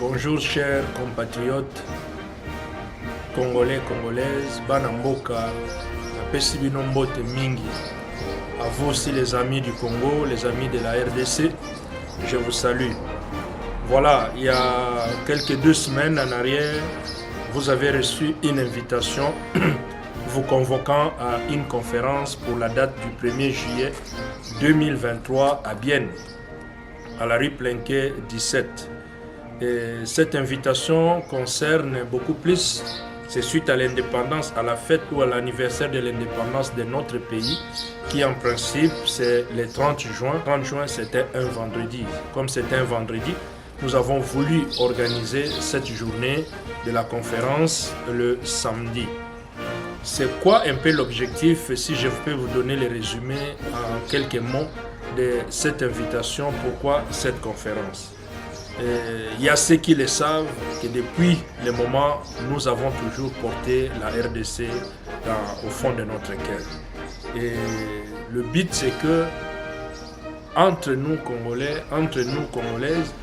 Bonjour chers compatriotes congolais, congolaises, Banamboka, napesi bino mbote mingi. À vous aussi les amis du Congo, les amis de la RDC, je vous salue. Voilà, il y a quelques 2 semaines en arrière, vous avez reçu une invitation vous convoquant à une conférence pour la date du 1er juillet 2023 à Bienne, à la rue Plenquet 17. Et cette invitation concerne beaucoup plus, c'est suite à l'indépendance, à la fête ou à l'anniversaire de l'indépendance de notre pays, qui en principe c'est le 30 juin. 30 juin c'était un vendredi. Comme c'était un vendredi, nous avons voulu organiser cette journée de la conférence le samedi. C'est quoi un peu l'objectif, si je peux vous donner le résumé en quelques mots de cette invitation, pourquoi cette conférence? Il y a ceux qui le savent que depuis le moment, nous avons toujours porté la RDC au fond de notre cœur. Et le but c'est que entre nous Congolais, entre nous Congolaises,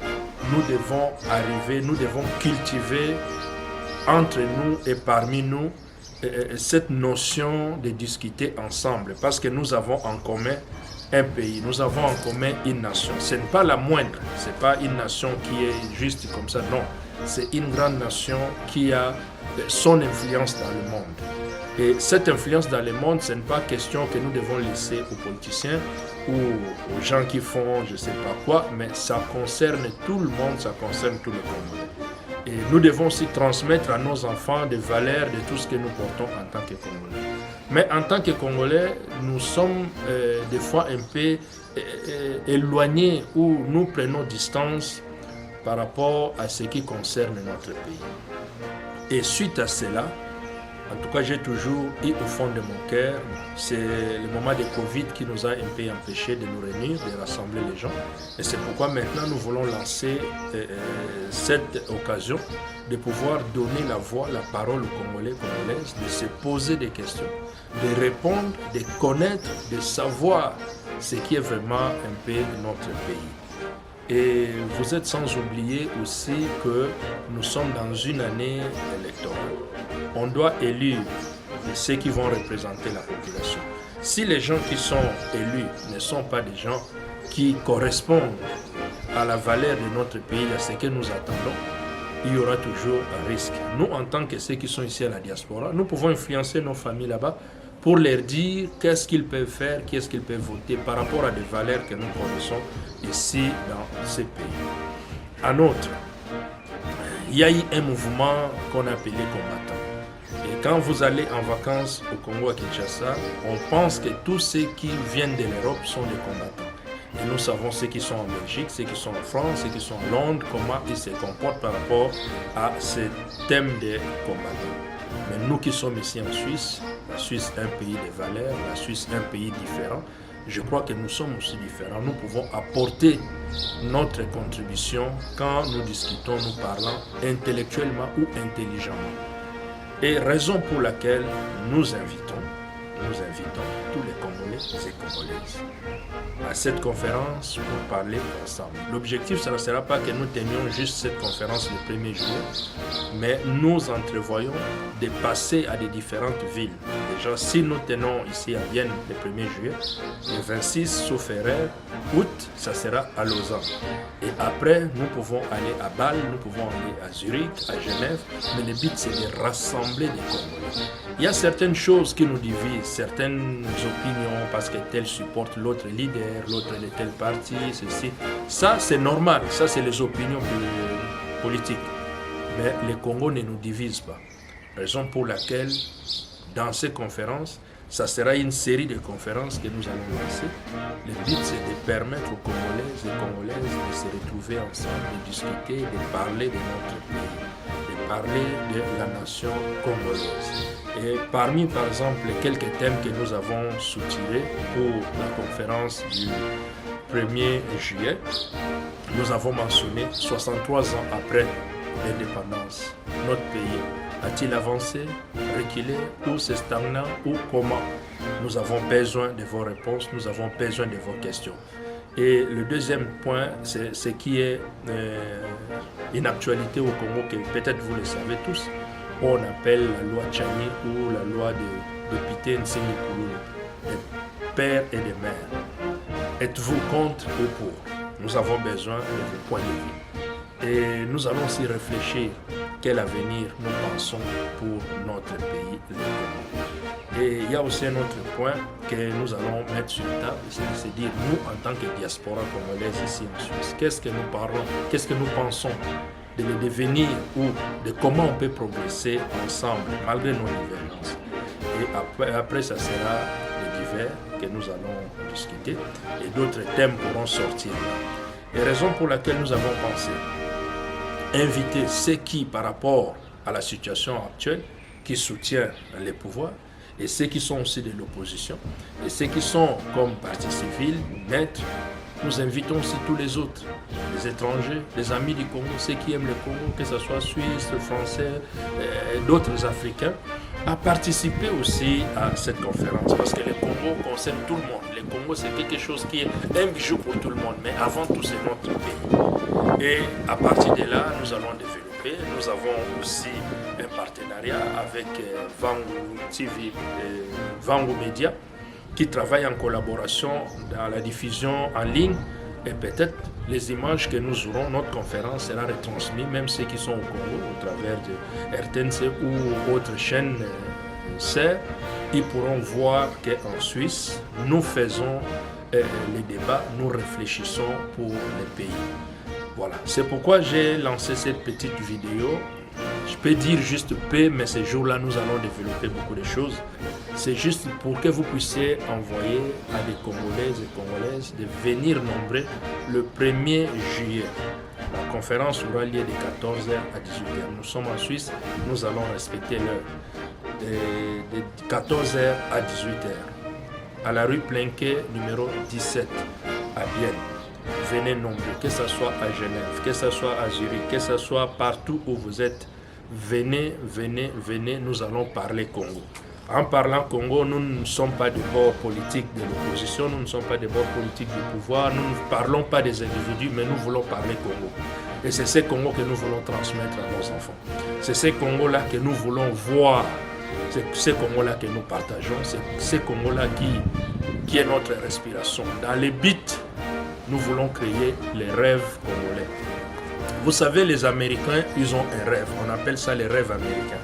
nous devons arriver, nous devons cultiver entre nous et parmi nous cette notion de discuter ensemble, parce que nous avons en commun un pays, nous avons en commun une nation. Ce n'est pas la moindre, ce n'est pas une nation qui est juste comme ça, non. C'est une grande nation qui a son influence dans le monde. Et cette influence dans le monde, ce n'est pas question que nous devons laisser aux politiciens ou aux gens qui font je ne sais pas quoi, mais ça concerne tout le monde, ça concerne tout le Congolais. Et nous devons aussi transmettre à nos enfants des valeurs de tout ce que nous portons en tant que Congolais. Mais en tant que Congolais, nous sommes des fois un peu éloignés ou nous prenons distance par rapport à ce qui concerne notre pays. Et suite à cela, en tout cas, j'ai toujours eu au fond de mon cœur, c'est le moment de Covid qui nous a un peu empêchés de nous réunir, de rassembler les gens. Et c'est pourquoi maintenant nous voulons lancer cette occasion de pouvoir donner la voix, la parole aux Congolais, Congolaises, de se poser des questions, de répondre, de connaître, de savoir ce qui est vraiment un peu notre pays. Et vous êtes sans oublier aussi que nous sommes dans une année électorale. On doit élire ceux qui vont représenter la population. Si les gens qui sont élus ne sont pas des gens qui correspondent à la valeur de notre pays, à ce que nous attendons, il y aura toujours un risque. Nous, en tant que ceux qui sont ici à la diaspora, nous pouvons influencer nos familles là-bas pour leur dire qu'est-ce qu'ils peuvent faire, qu'est-ce qu'ils peuvent voter par rapport à des valeurs que nous connaissons ici dans ces pays. En outre, il y a eu un mouvement qu'on appelait combattant. Et quand vous allez en vacances au Congo à Kinshasa, on pense que tous ceux qui viennent de l'Europe sont des combattants. Et nous savons ceux qui sont en Belgique, ceux qui sont en France, ceux qui sont à Londres, comment ils se comportent par rapport à ce thème des combattants. Mais nous qui sommes ici en Suisse, la Suisse est un pays de valeurs, la Suisse est un pays différent, je crois que nous sommes aussi différents. Nous pouvons apporter notre contribution quand nous discutons, nous parlons intellectuellement ou intelligemment. Et raison pour laquelle nous invitons tous les Congolais et Congolaises à cette conférence pour parler ensemble. L'objectif, ça ne sera pas que nous tenions juste cette conférence le 1er juillet, mais nous entrevoyons de passer à des différentes villes. Déjà, si nous tenons ici à Vienne le 1er juillet, le 26, sauf erreur, août, ça sera à Lausanne. Et après, nous pouvons aller à Bâle, nous pouvons aller à Zurich, à Genève, mais le but, c'est de rassembler des Congolais. Il y a certaines choses qui nous divisent, certaines opinions, parce que tel supporte l'autre leader, l'autre de tel parti, ceci. Ça, c'est normal, ça, c'est les opinions politiques. Mais le Congo ne nous divise pas. Raison pour laquelle, dans ces conférences, ça sera une série de conférences que nous allons lancer. Le but, c'est de permettre aux Congolaises et Congolaises de se retrouver ensemble, de discuter, de parler de notre pays, de parler de la nation congolaise. Et parmi, par exemple, quelques thèmes que nous avons soutirés pour la conférence du 1er juillet, nous avons mentionné 63 ans après l'indépendance, notre pays a-t-il avancé, reculé ou c'est stagnant ou comment? Nous avons besoin de vos réponses, nous avons besoin de vos questions. Et le deuxième point, c'est ce qui est une actualité au Congo que peut-être vous le savez tous. On appelle la loi Tchani ou la loi de Pité Nsinghi Kululu, des pères et des mères. Êtes-vous contre ou pour? Nous avons besoin de vos points de vue. Et nous allons aussi réfléchir quel avenir nous pensons pour notre pays, le Congo. Et il y a aussi un autre point que nous allons mettre sur la table, c'est de se dire, nous, en tant que diaspora congolaise ici en Suisse, qu'est-ce que nous parlons, qu'est-ce que nous pensons de le devenir ou de comment on peut progresser ensemble malgré nos divergences. Et après ça sera les divers que nous allons discuter et d'autres thèmes pourront sortir. Les raisons pour lesquelles nous avons pensé inviter ceux qui, par rapport à la situation actuelle, qui soutiennent les pouvoirs, et ceux qui sont aussi de l'opposition, et ceux qui sont comme parti civil, maîtres, nous invitons aussi tous les autres, les étrangers, les amis du Congo, ceux qui aiment le Congo, que ce soit Suisse, Français, d'autres Africains, à participer aussi à cette conférence. Parce que le Congo concerne tout le monde. Le Congo, c'est quelque chose qui est un bijou pour tout le monde, mais avant tout, c'est notre pays. Et à partir de là, nous allons développer. Nous avons aussi un partenariat avec Vangu TV, Vangu Media, qui travaille en collaboration dans la diffusion en ligne. Et peut-être les images que nous aurons, notre conférence sera retransmise, même ceux qui sont au Congo, au travers de RTNC ou autres chaînes sœurs, ils pourront voir qu'en Suisse, nous faisons les débats, nous réfléchissons pour le pays. Voilà, c'est pourquoi j'ai lancé cette petite vidéo. Je peux dire juste P, mais ces jours-là, nous allons développer beaucoup de choses. C'est juste pour que vous puissiez envoyer à des Congolaises et Congolaises de venir nombrer le 1er juillet. La conférence aura lieu de 14h à 18h. Nous sommes en Suisse, nous allons respecter l'heure. De 14h à 18h. À la rue Plenquet, numéro 17, à Bienne. Venez nombreux, que ce soit à Genève, que ce soit à Zurich, que ce soit partout où vous êtes. Venez, venez, venez, nous allons parler Congo. En parlant Congo, nous ne sommes pas de bord politique de l'opposition, nous ne sommes pas de bord politique du pouvoir, nous ne parlons pas des individus, mais nous voulons parler Congo. Et c'est ce Congo que nous voulons transmettre à nos enfants. C'est ce Congo-là que nous voulons voir. C'est ce Congo-là que nous partageons. C'est ce Congo-là qui est notre respiration. Dans les buts, nous voulons créer les rêves congolais. Vous savez, les Américains, ils ont un rêve. On appelle ça les rêves américains.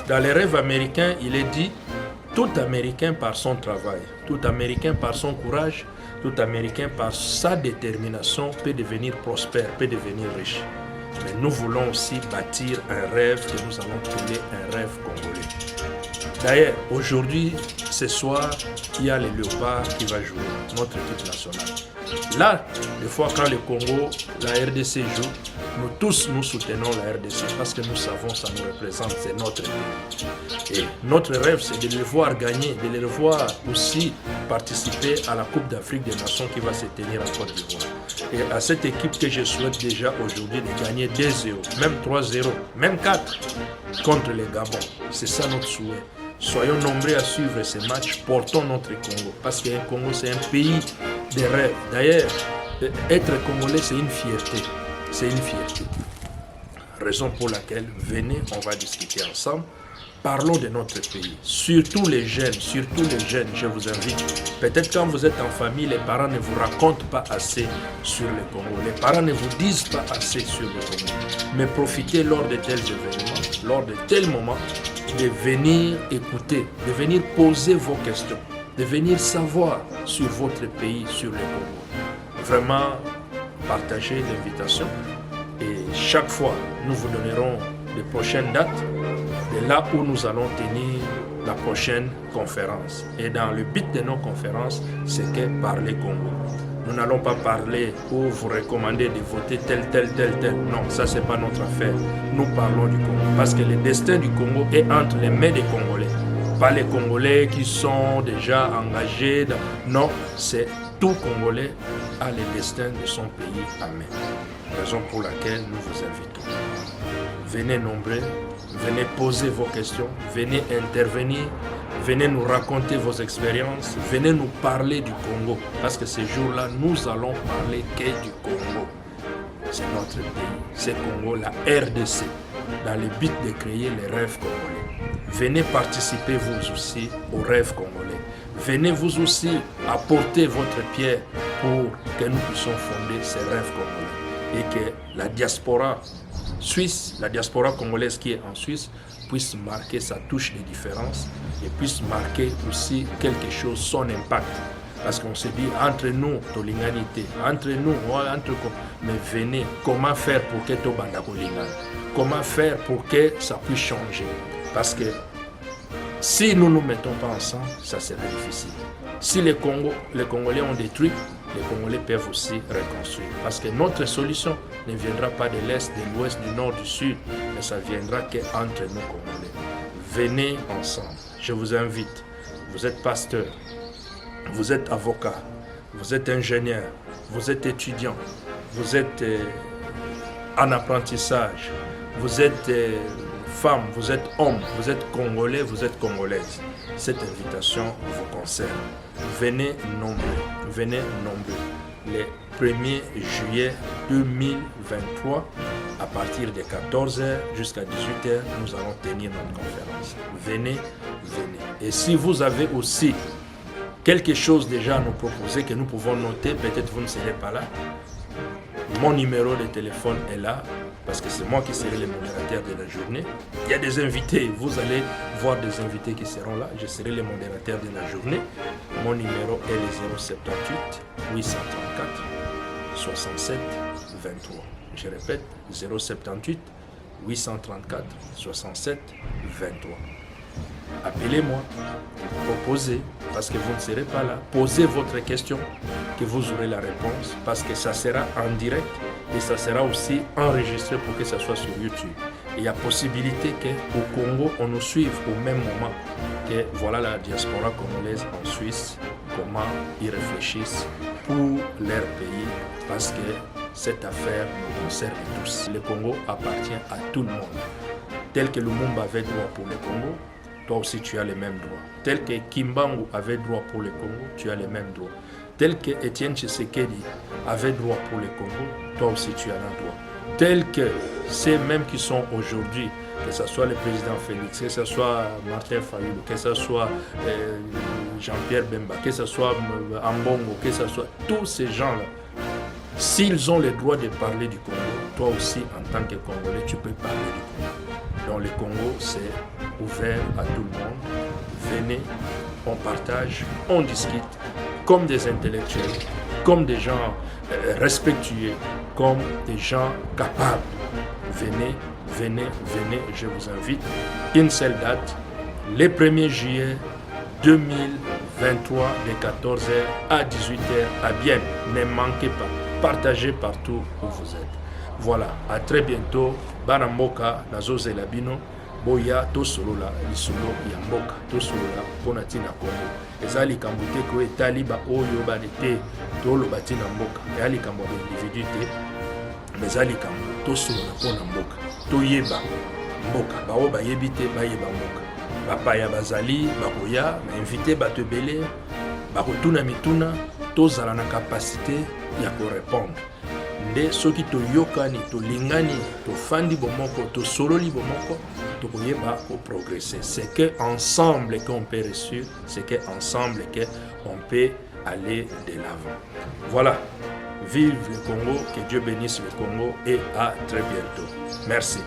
Dans les rêves américains, il est dit tout Américain par son travail, tout Américain par son courage, tout Américain par sa détermination peut devenir prospère, peut devenir riche. Mais nous voulons aussi bâtir un rêve que nous allons créer un rêve congolais. D'ailleurs, aujourd'hui, ce soir, il y a les Léopards qui va jouer, notre équipe nationale. Là, des fois, quand le Congo, la RDC joue, nous tous, nous soutenons la RDC parce que nous savons que ça nous représente, c'est notre pays. Et notre rêve, c'est de les voir gagner, de les voir aussi participer à la Coupe d'Afrique des Nations qui va se tenir en Côte d'Ivoire. Et à cette équipe que je souhaite déjà aujourd'hui de gagner 2-0, même 3-0, même 4 contre les Gabon. C'est ça notre souhait. Soyons nombreux à suivre ces matchs, portons notre Congo. Parce que le Congo, c'est un pays de rêves. D'ailleurs, être Congolais, c'est une fierté. C'est une fierté. Raison pour laquelle, venez, on va discuter ensemble. Parlons de notre pays. Surtout les jeunes, je vous invite. Peut-être quand vous êtes en famille, les parents ne vous racontent pas assez sur le Congo. Les parents ne vous disent pas assez sur le Congo. Mais profitez lors de tels événements, lors de tels moments, de venir écouter, de venir poser vos questions, de venir savoir sur votre pays, sur le Congo. Vraiment, partagez l'invitation et chaque fois, nous vous donnerons les prochaines dates de là où nous allons tenir la prochaine conférence. Et dans le but de nos conférences, c'est que parler Congo. Nous n'allons pas parler ou vous recommander de voter tel. Non, ça, c'est pas notre affaire. Nous parlons du Congo. Parce que le destin du Congo est entre les mains des Congolais. Pas les Congolais qui sont déjà engagés. Non, c'est tout Congolais a le destin de son pays à main. Raison pour laquelle nous vous invitons. Venez nombreux, venez poser vos questions, venez intervenir. Venez nous raconter vos expériences, venez nous parler du Congo. Parce que ces jours-là, nous allons parler que du Congo. c'est notre pays, c'est Congo, la RDC, dans le but de créer les rêves congolais. Venez participer vous aussi aux rêves congolais. Venez vous aussi apporter votre pierre pour que nous puissions fonder ces rêves congolais. Et que la diaspora suisse, la diaspora congolaise qui est en Suisse, puisse marquer sa touche de différence et puisse marquer aussi quelque chose, son impact. Parce qu'on se dit, entre nous, Tolinganité, entre nous, mais venez, comment faire pour que Tobanda Kolingana? Comment faire pour que ça puisse changer? Parce que si nous ne nous mettons pas ensemble, ça sera difficile. Si les Congolais ont détruit, les Congolais peuvent aussi reconstruire. Parce que notre solution ne viendra pas de l'Est, de l'Ouest, du Nord, du Sud, mais ça viendra qu'entre nous Congolais. Venez ensemble. Je vous invite. Vous êtes pasteur, vous êtes avocat, vous êtes ingénieur, vous êtes étudiant, vous êtes en apprentissage, vous êtes femme, vous êtes homme, vous êtes congolais, vous êtes congolaise. Cette invitation vous concerne. Venez nombreux, venez nombreux. Le 1er juillet 2023, à partir de 14h jusqu'à 18h, nous allons tenir notre conférence. Venez, venez. Et si vous avez aussi quelque chose déjà à nous proposer que nous pouvons noter, peut-être vous ne serez pas là, mon numéro de téléphone est là, parce que c'est moi qui serai le modérateur de la journée. Il y a des invités, vous allez voir des invités qui seront là, je serai le modérateur de la journée. Mon numéro est le 078 834 67 23. Je répète, 078 834 67 23. Appelez-moi, proposez, parce que vous ne serez pas là. Posez votre question, que vous aurez la réponse, parce que ça sera en direct et ça sera aussi enregistré pour que ça soit sur YouTube. Et il y a possibilité qu'au Congo, on nous suive au même moment, que voilà la diaspora congolaise en Suisse, comment ils réfléchissent pour leur pays, parce que cette affaire nous concerne tous. Le Congo appartient à tout le monde. Tel que Lumumba avait droit pour le Congo, toi aussi tu as les mêmes droits. Tel que Kimbangu avait droit pour le Congo, tu as les mêmes droits. Tel que Etienne Tshisekedi avait droit pour le Congo, toi aussi tu en as droit. Tel que ceux mêmes qui sont aujourd'hui, que ce soit le président Félix, que ce soit Martin Fayulu, que ce soit Jean-Pierre Bemba, que ce soit Ambongo, que ce soit tous ces gens-là, s'ils ont le droit de parler du Congo, toi aussi en tant que Congolais, tu peux parler du Congo. Dans le Congo, c'est ouvert à tout le monde. Venez, on partage, on discute comme des intellectuels, comme des gens respectueux, comme des gens capables. Venez, venez, venez, je vous invite. Une seule date, le 1er juillet 2023, de 14h à 18h à Bienne. Ne manquez pas, partagez partout où vous êtes. Voilà, à très bientôt. Baramboka, Nazoze Labino, Boya, Tosolola, Lisolo, Yamboka, Tosolola, Ponatina Congo. Ezali Kambute, Koe, Taliba, Oyo, Banete, Tolo, Batina Mboka, Ezali Kambo, individuité, mais Ezali Kambo, Tosolola, Ponamboka, Toyeba, Mboka, Bao, Bayebite, Bayeba Mboka, Bapaya Bazali, Bakoya, invité Batebele, Bakotuna Mituna, Tozala na capacité, Yako répondre. Nde soki toyokani tolingani tofandi bomoko tosololi bomoko tokoyeba ko progresser. C'est que ensemble qu'on peut réussir, c'est que ensemble qu'on peut aller de l'avant. Voilà. Vive le Congo, que Dieu bénisse le Congo et à très bientôt. Merci.